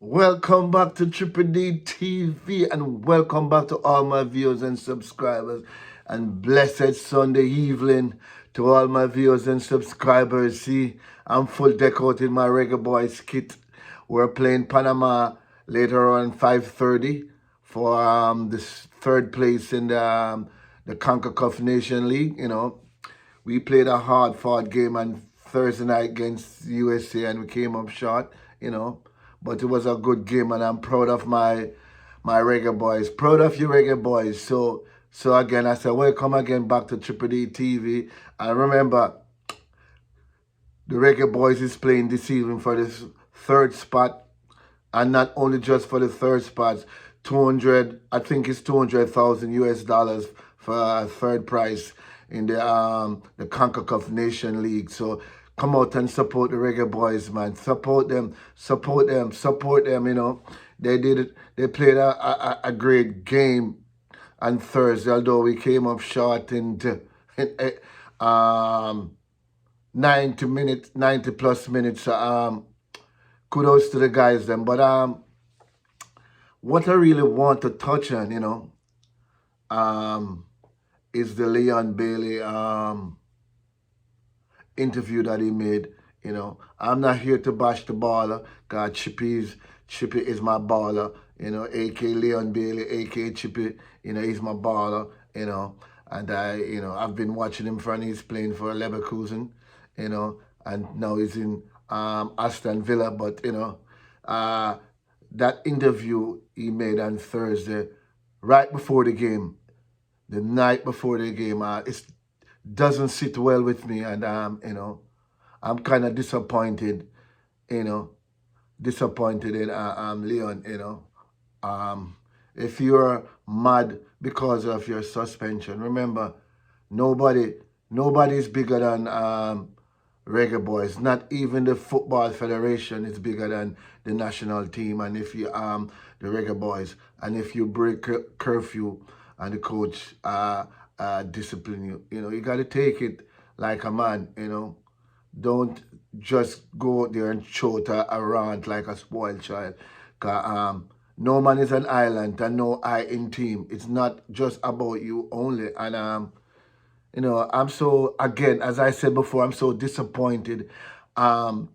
Welcome back to Triple D TV and welcome back to all my viewers and subscribers. And blessed Sunday evening to all my viewers and subscribers. See, I'm full deck out in my Reggae Boys kit. We're playing Panama later on 5:30 for this third place in the CONCACAF Nation League. We played a hard-fought game on Thursday night against USA and we came up short. But it was a good game, and I'm proud of my Reggae Boys. Proud of you, Reggae Boys. So again, I said, welcome again back to Triple D TV. And remember, the Reggae Boys is playing this evening for this third spot, and not only just for the third spot, 200, I think it's 200,000 US dollars for a third prize in the CONCACAF Nation League. So come out and support the Reggae Boys, man. Support them, support them, support them. They played a great game on Thursday, although we came up short in 90 plus minutes. Kudos to the guys then. But what I really want to touch on, is the Leon Bailey interview that he made. I'm not here to bash the baller. God, Chippy is my baller. A.K. Leon Bailey, A.K. Chippy. He's my baller. And I've been watching him from he's playing for Leverkusen. And now he's in Aston Villa. But that interview he made on Thursday, right before the game, the night before the game, it doesn't sit well with me, and I'm kind of disappointed, disappointed in Leon. If you're mad because of your suspension, remember, nobody's bigger than Reggae Boys. Not even the Football Federation is bigger than the national team, and if you the Reggae Boys, and if you break curfew and the coach discipline you, you got to take it like a man. Don't just go out there and shout a rant like a spoiled child. No man is an island and no I in team. It's not just about you only. And I'm so, again, as I said before, I'm so disappointed in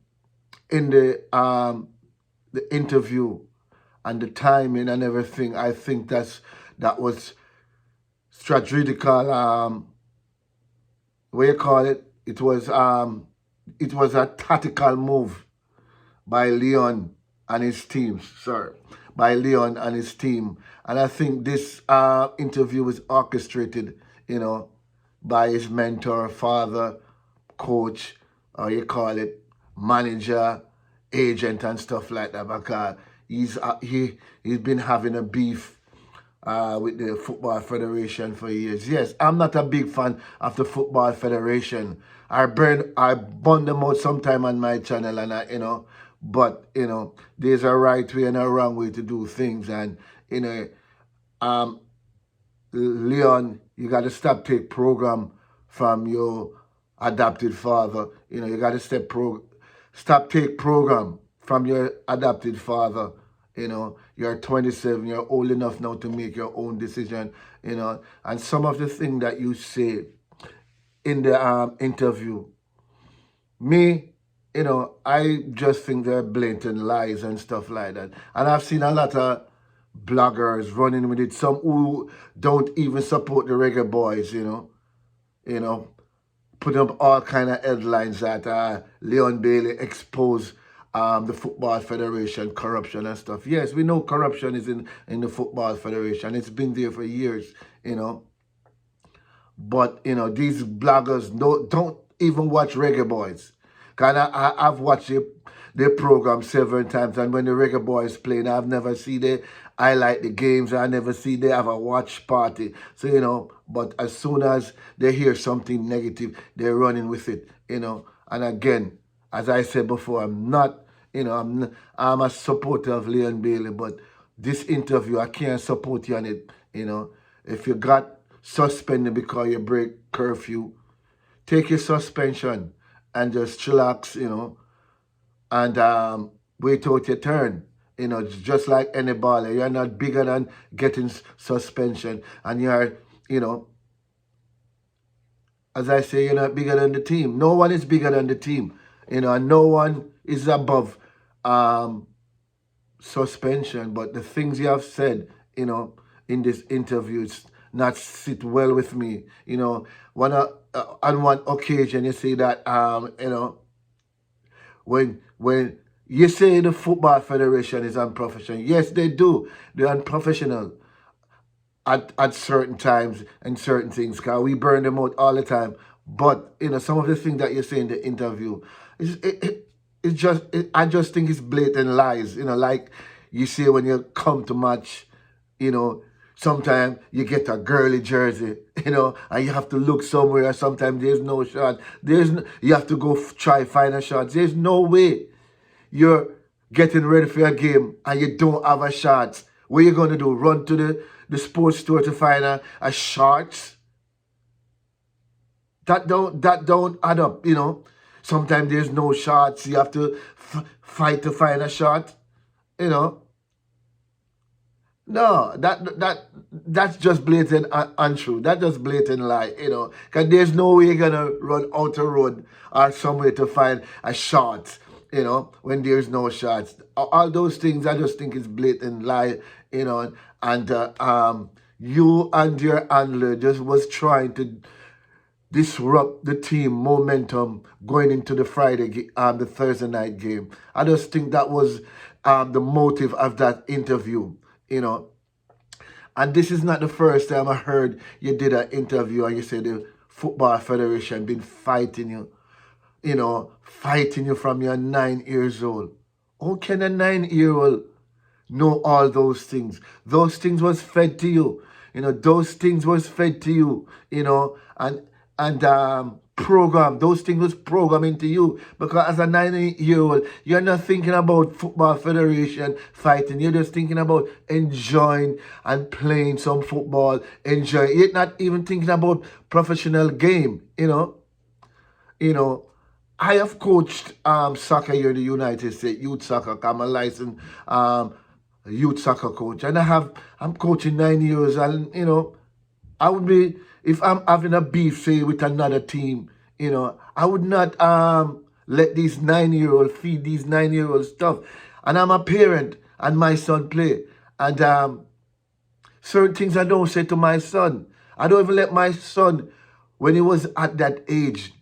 the interview and the timing and everything. I think that was strategical. What you call it? It was a tactical move by Leon and his team. By Leon and his team. And I think this interview was orchestrated, by his mentor, father, coach, or you call it manager, agent, and stuff like that. Because he's been having a beef with the Football Federation for years. Yes, I'm not a big fan of the Football Federation. I burn them out sometime on my channel, and but there's a right way and a wrong way to do things, and Leon, you got to take program from your adopted father. You got to stop take program from your adopted father. You're 27, you're old enough now to make your own decision, and some of the things that you say in the interview, me, I just think they're blatant lies and stuff like that. And I've seen a lot of bloggers running with it, some who don't even support the Reggae Boys, put up all kind of headlines that Leon Bailey exposed the Football Federation, corruption and stuff. Yes, we know corruption is in the Football Federation. It's been there for years, But, these bloggers don't even watch Reggae Boys. Because I've watched their program several times, and when the Reggae Boys playing, I've never seen they highlight the games. I never see they have a watch party. So, but as soon as they hear something negative, they're running with it, And again, as I said before, I'm not, I'm a supporter of Leon Bailey, but this interview, I can't support you on it, If you got suspended because you break curfew, take your suspension and just chillax, and wait out your turn. You know, just like any baller, you're not bigger than getting suspension, and you're, you know, as I say, you're not bigger than the team. No one is bigger than the team, you know, and no one is above um, suspension. But the things you have said, you know, in this interview, it's not sit well with me. You know, on one occasion, you say that, you know, when you say the Football Federation is unprofessional, yes, they do. They're unprofessional at certain times and certain things, because we burn them out all the time. But, you know, some of the things that you say in the interview, I just think it's blatant lies. You know, like you say when you come to match, you know, sometimes you get a girly jersey, you know, and you have to look somewhere. Sometimes there's no shot. You have to go try find a shot. There's no way you're getting ready for your game and you don't have a shot. What are you going to do? Run to the sports store to find a shorts? That don't add up, you know. Sometimes there's no shots. You have to fight to find a shot, you know. No, that's just blatant untrue. That's just blatant lie, you know. Because there's no way you're gonna run out a road or somewhere to find a shot, you know, when there's no shots. All those things, I just think is blatant lie, you know. And you and your handler just was trying to disrupt the team momentum going into the the Thursday night game. I just think that was the motive of that interview, you know. And this is not the first time I heard you did an interview and you said the Football Federation been fighting you know, fighting you from your 9 years old. How can a 9-year-old know all those things? Those things was fed to you. You know, those things was fed to you, you know, and program. Those things was programmed into you. Because as a 9-year-old, you're not thinking about Football Federation fighting. You're just thinking about enjoying and playing some football. You're not even thinking about professional game, you know. You know, I have coached soccer here in the United States, youth soccer. I'm a licensed youth soccer coach. And I'm coaching 9 years, and, you know, I would be, if I'm having a beef, say, with another team, you know, I would not let these 9-year-old feed these 9-year-old stuff. And I'm a parent, and my son play. And certain things I don't say to my son. I don't even let my son, when he was at that age,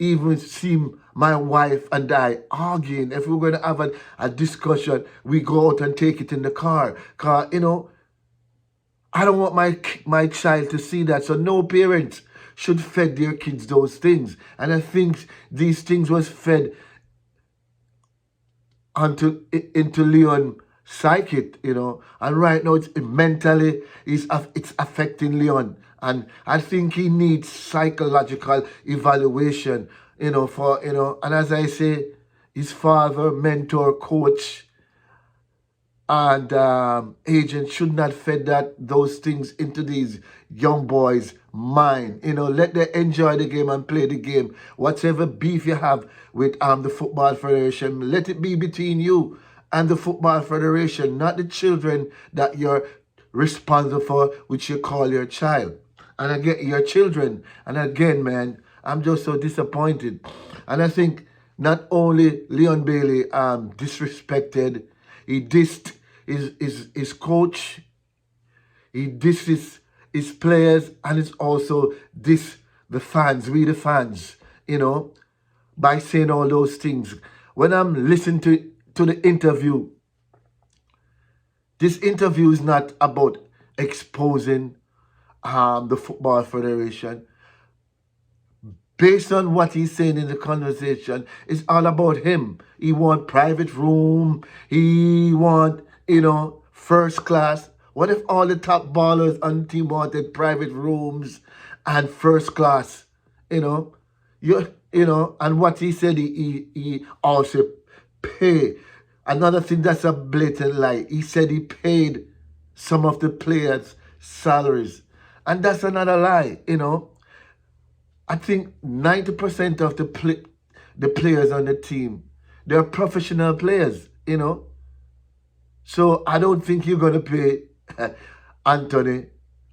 even see my wife and I arguing. If we're going to have a discussion, we go out and take it in the car. Because, you know, I don't want my child to see that. So no parents should fed their kids those things. And I think these things was fed into Leon psyche, you know. And right now it's mentally it's affecting Leon. And I think he needs psychological evaluation, you know, for, you know, and as I say, his father, mentor, coach, and agent should not fed those things into these young boys' mind. You know, let them enjoy the game and play the game. Whatever beef you have with the Football Federation, let it be between you and the Football Federation, not the children that you're responsible for, which you call your child. And again, your children. And again, man, I'm just so disappointed. And I think not only Leon Bailey disrespected, he dissed his coach, he dissed his players, and it's also dissed the fans, we the fans, you know, by saying all those things. When I'm listening to the interview, this interview is not about exposing the Football Federation. Based on what he's saying in the conversation, it's all about him. He want private room. He want, you know, first class. What if all the top ballers on the team wanted private rooms and first class? You know, you know, and what he said, he also pay. Another thing that's a blatant lie. He said he paid some of the players' salaries. And that's another lie, you know. I think 90% of the players on the team, they're professional players, you know. So I don't think you're gonna pay Anthony,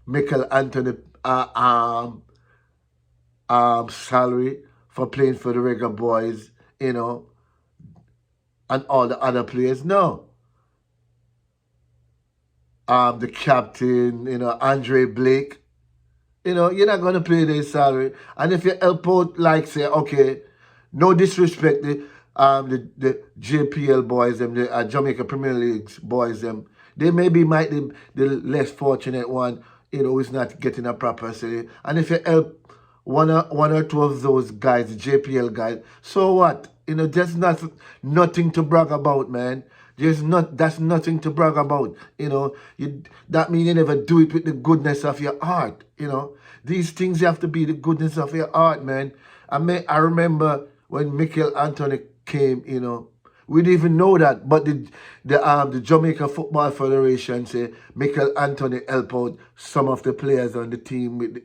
Michael Anthony, salary for playing for the Reggae Boys, and all the other players. No. The captain, Andre Blake, you're not gonna pay their salary. And if you help out, like say, okay, no disrespect, the JPL boys, them, the Jamaica Premier League boys, them, they maybe might the less fortunate one, who's not getting a proper salary. And if you help one or two of those guys, the JPL guys, so what? There's nothing to brag about, man. That's nothing to brag about. That means you never do it with the goodness of your heart. These things have to be the goodness of your heart, man. I remember when Michael Anthony came, we didn't even know that, but the Jamaica Football Federation say Michael Anthony help out some of the players on the team with,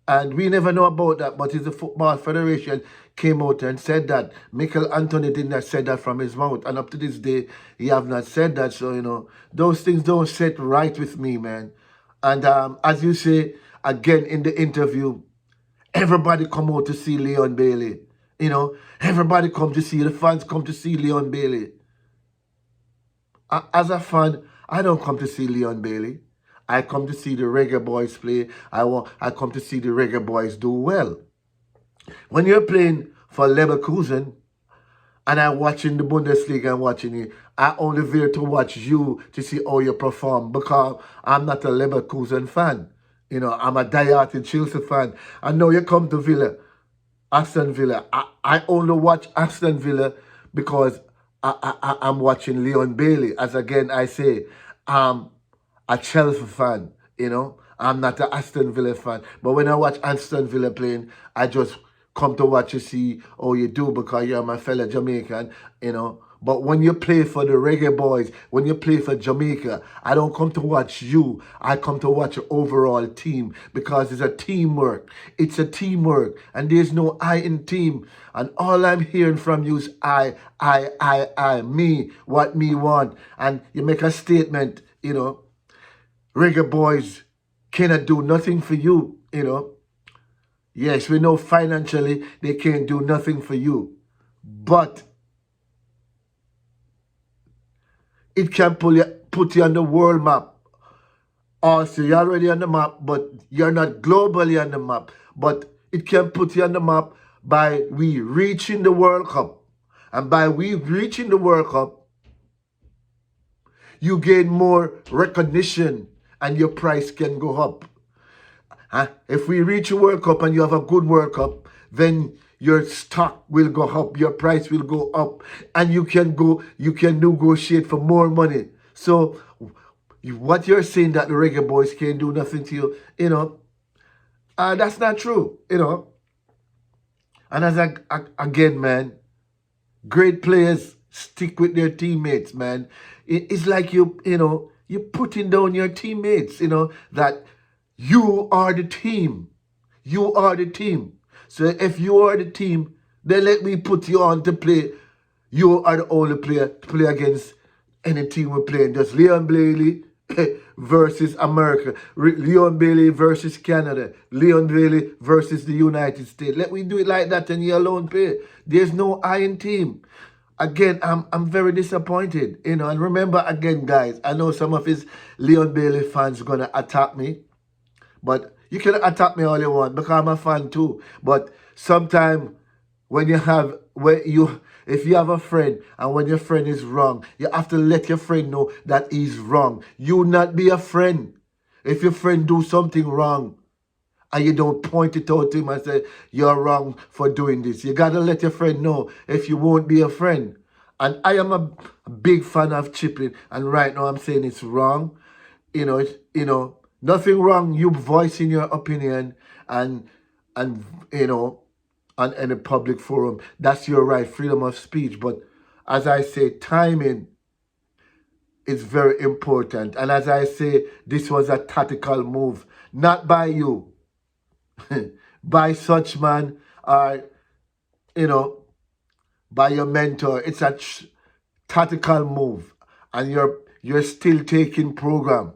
and we never know about that, but it's the Football Federation came out and said that. Michael Anthony did not say that from his mouth. And up to this day, he have not said that. So, those things don't sit right with me, man. And as you say, again in the interview, everybody come out to see Leon Bailey. Everybody come to see, the fans come to see Leon Bailey. As a fan, I don't come to see Leon Bailey. I come to see the Reggae Boys play. I come to see the Reggae Boys do well. When you're playing for Leverkusen and I'm watching the Bundesliga and watching you, I only there to watch you to see how you perform because I'm not a Leverkusen fan. I'm a diehard Chelsea fan. I know you come to Aston Villa. I only watch Aston Villa because I'm watching Leon Bailey. As again I say, a Chelsea fan, I'm not an Aston Villa fan. But when I watch Aston Villa playing, I just come to watch you see how you do because you're my fellow Jamaican, But when you play for the Reggae Boys, when you play for Jamaica, I don't come to watch you. I come to watch your overall team because it's a teamwork. It's a teamwork. And there's no I in team. And all I'm hearing from you is I, me, what me want. And you make a statement, Reggae Boys cannot do nothing for you, Yes, we know financially they can't do nothing for you. But it can put you on the world map. Also, you're already on the map, but you're not globally on the map. But it can put you on the map by we reaching the World Cup. And by we reaching the World Cup, you gain more recognition and your price can go up. If we reach a World Cup and you have a good World Cup, then your stock will go up, your price will go up, and you can negotiate for more money. So what you're saying that the Reggae Boys can't do nothing to you, that's not true, And as again, man, great players stick with their teammates, man. It's like you're putting down your teammates, that you are the team. You are the team. So if you are the team, then let me put you on to play. You are the only player to play against any team we're playing. Just Leon Bailey versus America. Leon Bailey versus Canada. Leon Bailey versus the United States. Let me do it like that and you alone play. There's no iron team. Again, I'm very disappointed. And remember again, guys, I know some of his Leon Bailey fans gonna attack me. But you can attack me all you want because I'm a fan too. But sometimes if you have a friend and when your friend is wrong, you have to let your friend know that he's wrong. You not be a friend. If your friend do something wrong and you don't point it out to him and say, you're wrong for doing this. You got to let your friend know if you won't be a friend. And I am a big fan of chipping. And right now I'm saying it's wrong. Nothing wrong you voicing your opinion and on a public forum. That's your right, freedom of speech. But as I say, timing is very important. And as I say, this was a tactical move, not by you, by such man or, by your mentor. It's a tactical move. And you're still taking program.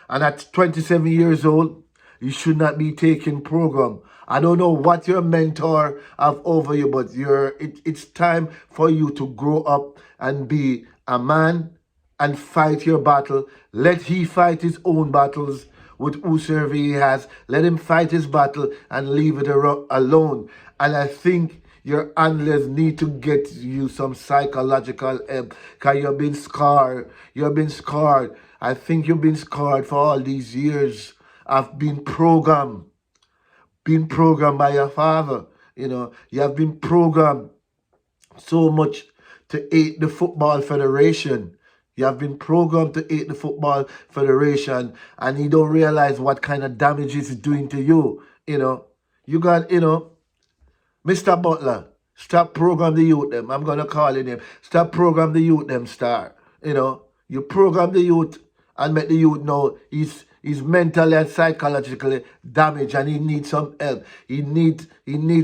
And at 27 years old, you should not be taking program. I don't know what your mentor have over you, but it's time for you to grow up and be a man and fight your battle. Let he fight his own battles with whosoever he has. Let him fight his battle and leave it alone. And I think your handlers need to get you some psychological help because you've been scarred. You've been scarred. I think you've been scarred for all these years of being programmed by your father. You have been programmed so much to hate the Football Federation. You have been programmed to hate the Football Federation, and you don't realize what kind of damage it's doing to you. You got, Mr. Butler, stop program the youth them. I'm gonna call him. Stop program the youth them, star. You program the youth and make the youth know he's mentally and psychologically damaged and he needs some help. He needs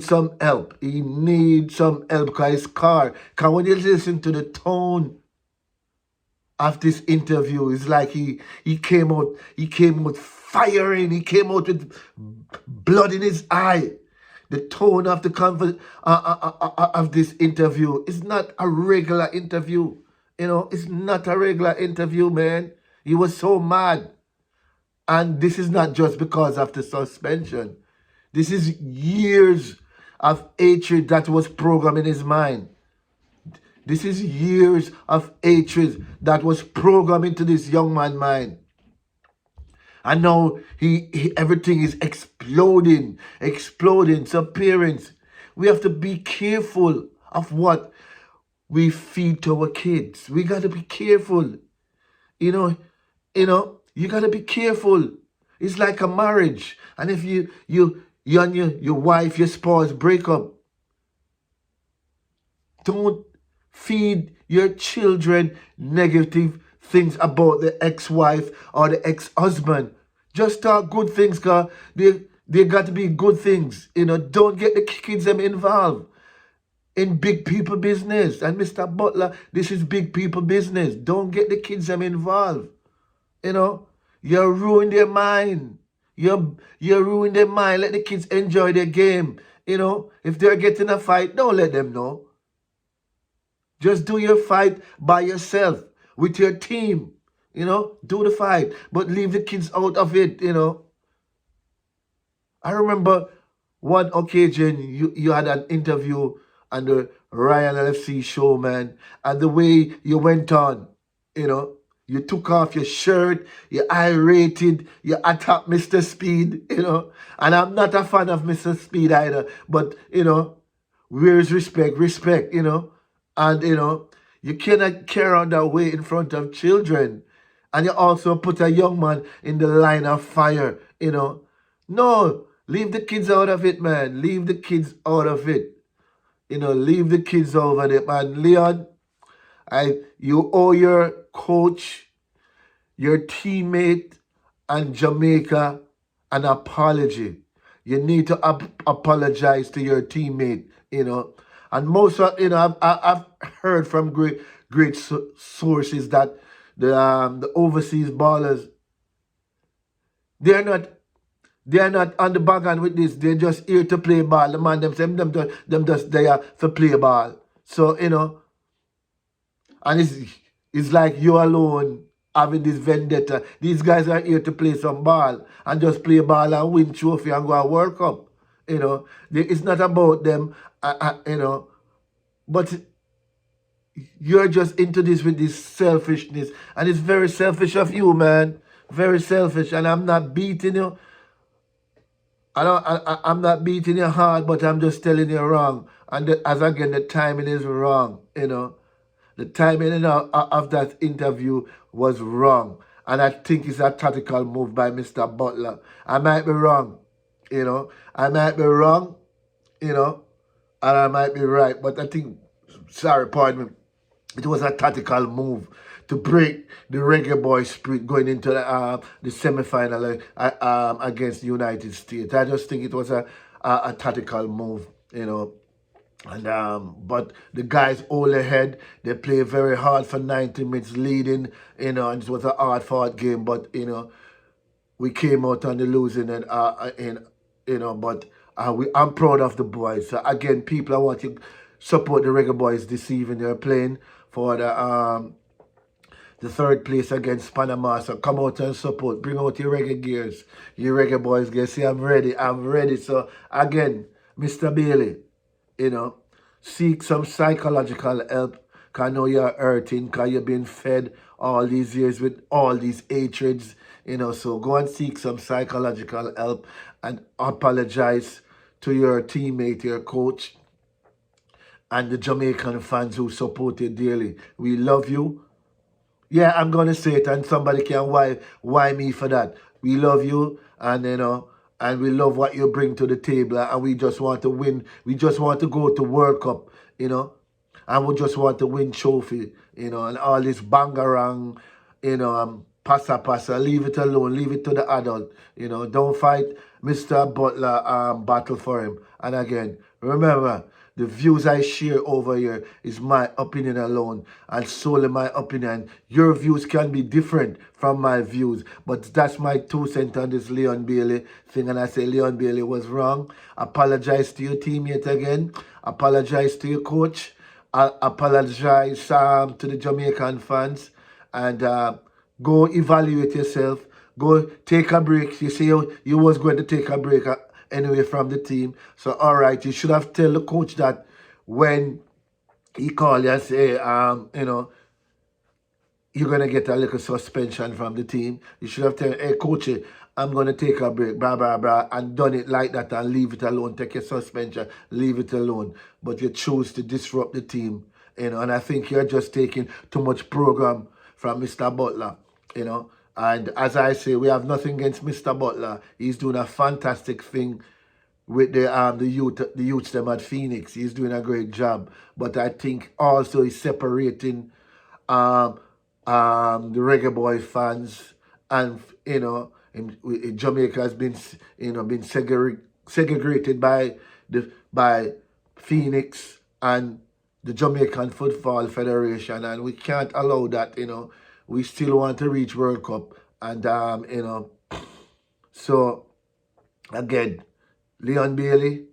some help. He needs some help because he's scarred. Because when you listen to the tone of this interview, it's like he came out firing. He came out with blood in his eye. The tone of the of this interview is not a regular interview. It's not a regular interview, man. He was so mad. And this is not just because of the suspension. This is years of hatred that was programmed in his mind. This is years of hatred that was programmed into this young man's mind. And now everything is exploding. So parents, we have to be careful of what we feed to our kids. We got to be careful. You got to be careful. It's like a marriage. And if you and your wife, your spouse break up, don't feed your children negative things about the ex-wife or the ex-husband. Just talk good things, because they got to be good things. Don't get the kids them involved in big people business. And Mr. Butler, this is big people business. Don't get the kids them involved. You ruin their mind. You ruin their mind. Let the kids enjoy their game. If they're getting a fight, don't let them know. Just do your fight by yourself with your team. Do the fight, but leave the kids out of it. I remember one occasion you had an interview on the Ryan LFC show, man, and the way you went on, you took off your shirt, you irated, you attacked Mr. Speed, and I'm not a fan of Mr. Speed either, but, where's respect? Respect, and, you cannot carry on that way in front of children. And you also put a young man in the line of fire, No, leave the kids out of it, man. Leave the kids out of it. Leave the kids over there, man. Leon, you owe your coach, your teammate, and Jamaica an apology. You need to apologize to your teammate, And most of, I've heard from great sources that the overseas ballers, they're not on the background with this. They're just here to play ball. The man them just there to play ball. So, and it's like you alone having this vendetta. These guys are here to play some ball and just play ball and win trophy and go to World Cup. It's not about them, but you're just into this with this selfishness, and it's very selfish of you, man. Very selfish, and I'm not beating you. I'm not beating you hard, but I'm just telling you wrong. And the timing is wrong. The timing of that interview was wrong, and I think it's a tactical move by Mr. Butler. I might be wrong, I might be wrong, and I might be right, but I think, pardon me, it was a tactical move to break the Reggae Boy spirit going into the semi-final against the United States. I just think it was a tactical move, And but the guys all ahead. They play very hard for 90 minutes, leading. And it was a hard-fought game. But we came out on the losing end. But I'm proud of the boys. So again, people, I want to support the Reggae Boys this evening. They're playing for the third place against Panama. So come out and support. Bring out your reggae gears. Your Reggae Boys gears. See, I'm ready. I'm ready. So again, Mr. Bailey, seek some psychological help. Because I know you're hurting, because you've been fed all these years with all these hatreds. So go and seek some psychological help and apologize to your teammate, your coach, and the Jamaican fans who supported daily. We love you. Yeah, I'm gonna say it, and somebody can why me for that. We love you, and and we love what you bring to the table, and we just want to win. We just want to go to World Cup, and we just want to win trophy, and all this bangarang, passa. Leave it alone. Leave it to the adult. Don't fight Mr. Butler. Battle for him. And again, remember, the views I share over here is my opinion alone, and solely my opinion. Your views can be different from my views, but that's my 2 cents on this Leon Bailey thing, and I say Leon Bailey was wrong. Apologize to your teammate again. Apologize to your coach. I apologize to the Jamaican fans, and go evaluate yourself. Go take a break. You say you was going to take a break anyway from the team. So, all right, you should have tell the coach that when he call you and say, you're going to get a little suspension from the team. You should have tell, hey, coach, I'm going to take a break, blah, blah, blah, and done it like that and leave it alone. Take your suspension, leave it alone. But you choose to disrupt the team, and I think you're just taking too much program from Mr. Butler, And as I say, we have nothing against Mr. Butler. He's doing a fantastic thing with the youths them at Phoenix. He's doing a great job. But I think also he's separating the Reggae Boy fans, and in Jamaica has been been segregated by Phoenix and the Jamaican Football Federation, and we can't allow that. We still want to reach World Cup, and so again, Leon Bailey,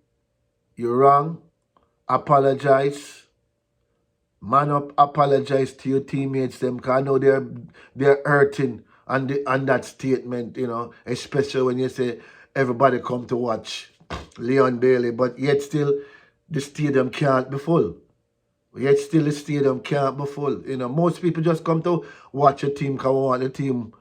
you're wrong. Apologize. Man up, apologize to your teammates them, because I know they're hurting on that statement, especially when you say everybody come to watch Leon Bailey, but yet still the stadium can't be full. Yet still the stadium can't be full. Most people just come to watch a team because we want the team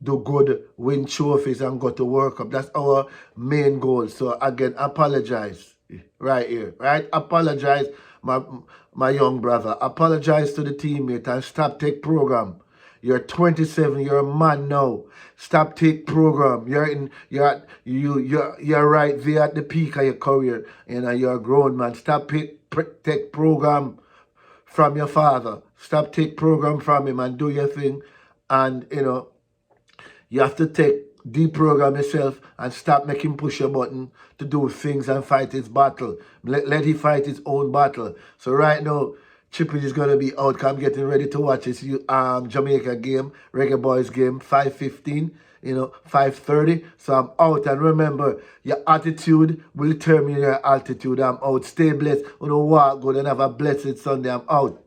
do good, win trophies, and go to World Cup. That's our main goal. So again, apologize right here, right? Apologize, my young brother. Apologize to the teammate and stop take program. You're 27. You're a man now. Stop take program. You're right there at the peak of your career. You're a grown man. Stop take program from your father. Stop take program from him and do your thing. And you have to deprogram yourself and stop making push your button to do things and fight his battle. Let him fight his own battle. So right now, Chippy is going to be out. I'm getting ready to watch this Jamaica game, Reggae Boys game, 5:15, 5:30. So I'm out. And remember, your attitude will determine your altitude. I'm out. Stay blessed. Walk good and have a blessed Sunday. I'm out.